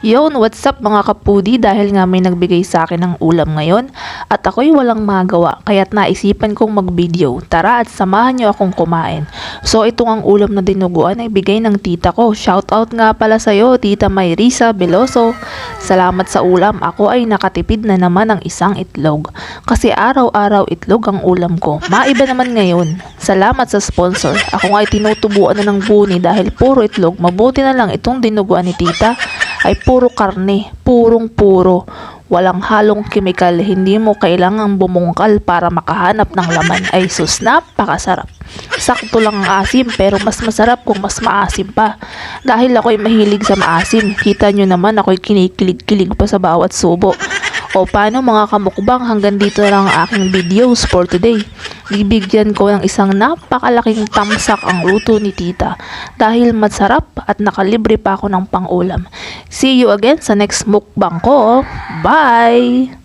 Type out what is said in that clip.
Yon, what's up mga kapudi, dahil nga may nagbigay sa akin ng ulam ngayon at ako'y walang magawa kaya't naisipan kong mag-video. Tara at samahan niyo akong kumain. So itong ang ulam na dinuguan ay bigay ng tita ko. Shoutout nga pala sa'yo, Tita Mayrisa Veloso. Salamat sa ulam. Ako ay nakatipid na naman ng isang itlog. Kasi araw-araw itlog ang ulam ko. Maiba naman ngayon. Salamat sa sponsor. Ako nga ay tinutubuan na ng buni dahil puro itlog. Mabuti na lang itong dinuguan ni tita ay puro karne, puro. Walang halong kemikal, hindi mo kailangang bumungkal para makahanap ng laman. Ay sus, napakasarap. Sakto lang ang asim, pero mas masarap kung mas maasim pa. Dahil ako'y mahilig sa maasim, kita nyo naman ako'y kinikilig-kilig pa sa bawat subo. O paano mga kamukbang, hanggang dito lang ang aking videos for today. Bibigyan ko ng isang napakalaking tamsak ang luto ni tita dahil masarap at nakalibre pa ako ng pang-ulam. See you again sa next mukbang ko. Bye!